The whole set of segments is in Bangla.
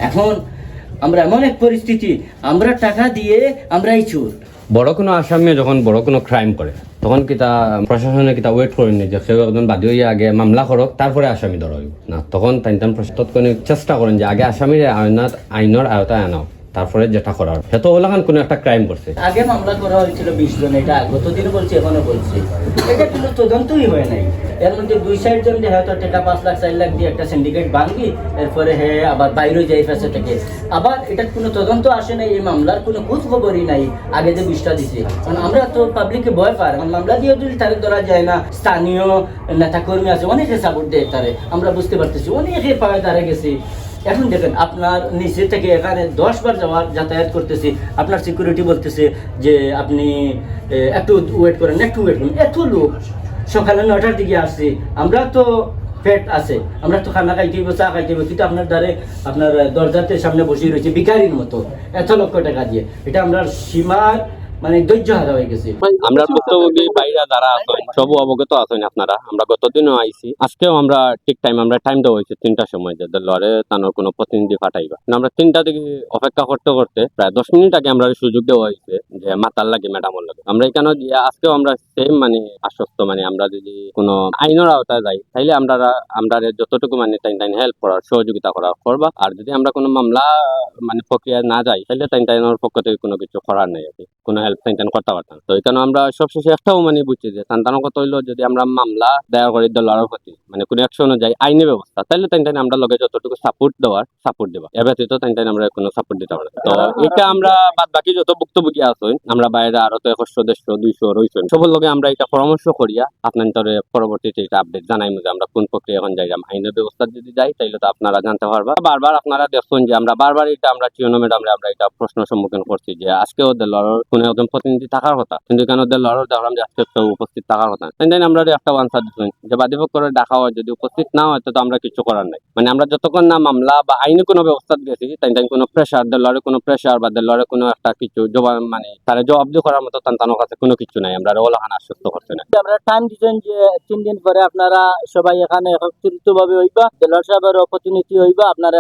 এখন আমরা এমন এক পরিস্থিতি, আমরা টাকা দিয়ে আমরাই চোর। বড় কোনো আসামি যখন বড় কোনো ক্রাইম করে তখন কিতা প্রশাসনে কিতা ওয়েট করেনি যে কেউ একজন বাদী হইয়া আগে মামলা করক তারপরে আসামি ধরা হইব না, তখন তাই তৎক্ষণিক চেষ্টা করেন যে আগে আসামির আইনের আওতায় আনাও, তারপরে যেটা করার সেটা ওলাখান কোনো একটা ক্রাইম করছে। আগে মামলা করা হয়েছিল 20 জন, এটা গতদিন বলছি এখনো বলছি, এটা কিন্তু তদন্তই হয় নাই। এর মধ্যে 2-4 জন যে হয়তো টাকা 5 লাখ 4 লাখ দিয়ে একটা সিন্ডিকেট ভাঙি, এরপরে আবার বাইরে যাই ফেসে থেকে, আবার এটা কোনো তদন্ত আসে নাই, এই মামলার কোনো খোঁজ খবরই নাই আগে যে 20টা দিছে। কারণ আমরা তো পাবলিকে ভয় পাই, মামলা দিয়ে যদি তারে ধরা যায় না, স্থানীয় নেতাকর্মী আছে অনেকে সাপোর্ট দেয় তারে, আমরা বুঝতে পারতেছি অনেকে পায়ে দাঁড়ে গেছি। এখন দেখেন আপনার নিচে থেকে এখানে 10 বার যাতায়াত করতেছি, আপনার সিকিউরিটি বলতেছে যে আপনি একটু ওয়েট করেন, একটু ওয়েট করেন। এত লোক সকালে 9টার দিকে আসছি, আমরা তো পেট আছে, আমরা তো খানা খাইতে হইব, চা খাইতে হইব, কিন্তু আপনার দ্বারে আপনার দরজাতে সামনে বসে রয়েছে ভিখারির মতো এত লক্ষ টাকা দিয়ে। এটা আমরা সীমার মানে ধৈর্য হারা হয়ে গেছে। আমরা ভুক্তভোগী বাইরা যারা আছেন সব অবগত আছেন আপনারা, আমরা গতদিনও আইছি, আজকেও আমরা ঠিক টাইম আমরা টাইম দেওয়া হয়েছে 3টার সময় যে লড়ে তানোর কোনো প্রতিনিধি পাঠাইবা। আমরা 3টা থেকে অপেক্ষা করতে করতে প্রায় 10 মিনিট আগে আমরা সুযোগ দেওয়া হয়েছে যে মাতার লাগে ম্যাডামের লাগে। আমরা এখানে দিয়ে আজকেও আমরা সেম মানে আশ্বস্ত, মানে আমরা যদি কোনো আইনের আওতায় যাই তাইলে আমরা যতটুকু মানে টাইম হেল্প করার সহযোগিতা করার করবা, আর যদি আমরা কোনো মামলা মানে প্রক্রিয়া না যাই তাহলে টাইমের পক্ষ থেকে কোনো কিছু করার নাই আর কি, কোনো হেল্প টাইম করতে পারতাম। তো এখানে আমরা সবশেষে একটাও মানে বুঝছি যে সন্তানের কথা হইলো যদি আমরা মামলা দায়ের করি দলের প্রতি মানে কোনো অ্যাকশন যাই আইনি ব্যবস্থা, তাহলে টাইম আমরা লগে যতটুকু সাপোর্ট দেওয়ার সাপোর্ট দেবা, এর ব্যতীত টাইম আমরা কোনো সাপোর্ট দিতে পারি। তো এটা আমরা বাদ বাকি যত ভুক্তভোগী আছে আমরা বাইরে আরো তো 100 200 রয়েছেন সবার লগে আমরা এটা পরামর্শ করিয়া আপনার পরবর্তীতে এটা আপডেট জানাই যে আমরা কোন প্রক্রিয়া এখন যাই। আইনের ব্যবস্থা যদি যাই তাহলে তো আপনারা জানতে পারবা। বারবার আপনারা দেখছেন যে আমরা বারবার এটা আমরা টিউনো ম্যাডামরে আমরা এটা প্রশ্ন সম্মুখীন করছি যে আজকেও দলের কোনো একজন প্রতিনিধি থাকার কথা, কিন্তু কেন দলের দেখলাম যে আজকে তো উপস্থিত থাকার কথা। আমরা একটা আনসার দিচ্ছেন যে বাদীপক্ষ করে ডাকা হয়, যদি উপস্থিত না হয় তো আমরা কিছু করার নাই। মানে আমরা যতক্ষণ না মামলা বা আইনি কোনো ব্যবস্থা দিয়েছি তাই কোনো প্রেশার দলের কোনো প্রেশার বা দলের কোনো একটা কিছু জবাব মানে তারা জবাবদি করার মতো তার কাছে কোনো কিছু নাই, আমরা ওলাখান আশ্বস্ত করছে না। আমরা টাইম দিচ্ছেন যে 3 দিন পরে আপনারা সবাই এখানে একত্রিত ভাবে হইবা, দেলোয়ার সাহেবের প্রতিনিধি হইবা, আপনারা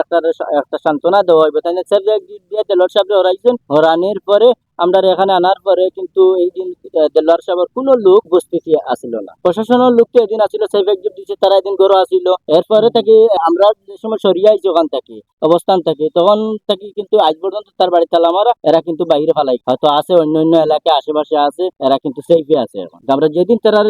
একটা সান্ত্বনা দেওয়া হইবে। তাই সাবজেক্ট দিয়ে দেলোয়ার সাহেব হরাইছেন, হরানির পরে আমরা এখানে আনার পরে কিন্তু এই দিন দেলোয়ার সাহেবের কোনো লোক উপস্থিতি আসিল না। প্রশাসনের লোক তো এদিন আসিল, সেফ এক্সিট দিচ্ছে, তারা এদিন গড় আসিল। এরপরে থেকে আমরা যে সময় সরিয়ে আইছি ওখান থেকে অবস্থান থেকে, তখন থেকে কিন্তু আজ পর্যন্ত তার বাড়ি তালা মারা, এরা কিন্তু বাইরে ফালাই হয়তো আছে, অন্য এলাকায় আশেপাশে আছে, এরা কিন্তু সেফে আছে এখন। আমরা যেদিন তারা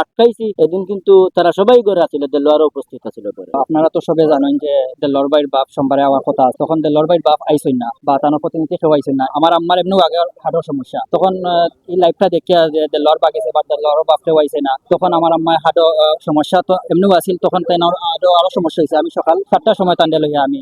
আটকাইছি এদিন কিন্তু তারা সবাই ঘরে আসিল, দেলোয়ারও উপস্থিত আছিল ঘরে। আপনারা তো সবাই জানেন যে দেলোয়ার ভাইয়ের বাপ সোমবারে আমার কথা আছে, তখন দেলোয়ার ভাইয়ের বাপ আইসই না বা তার প্রতিনিধি সব আইসই না। আমার আম্মার এমনি আগে হার্টের সমস্যা, তখন এই লাইফটা দেখিয়া যে দেলোয়ার বাপ গেছে বা দেলোয়ারও বাপটাও আইসে না, তখন আমার আম্মার হার্টের সমস্যা তো এমনিও আসিল, তখন তাই আরো সমস্যা হয়েছে। আমি সকাল 7টার সময় তান্ডে লইয়া আমি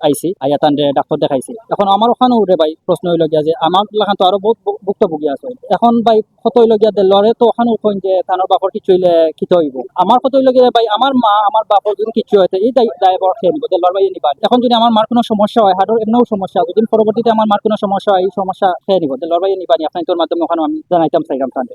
আইসি, আইয়া তান্ডে ডাক্তার দেখাইছি। এখন আমার ওখানে উঠে ভাই প্রশ্ন হইল গিয়া যে আমার লাখান তো আরো বহুত ভুক্তভোগী আছে, এখন ভাই কত হইল গিয়া দেলোয়ারে তো ওখানে উঠেন যে তানোর বাপর কিছু হইলে খিতে হইব। আমার কত হইল গিয়া ভাই আমার মা আমার বাপর যদি কিছু হইতে এই দায়বর খেয়ে নিব, দেলোয়ার ভাই নিবা। এখন যদি আমার মার কোনো সমস্যা হয়, হার্টের এমনিও সমস্যা, যদি পরবর্তীতে আমার মার কোনো সমস্যা হয় এই সমস্যা খেয়ে নিব, দেলোয়ার ভাই নিবানি। আপনার তোর মাধ্যমে ওখানে আমি জানাইতাম চাইলাম তান্ডে।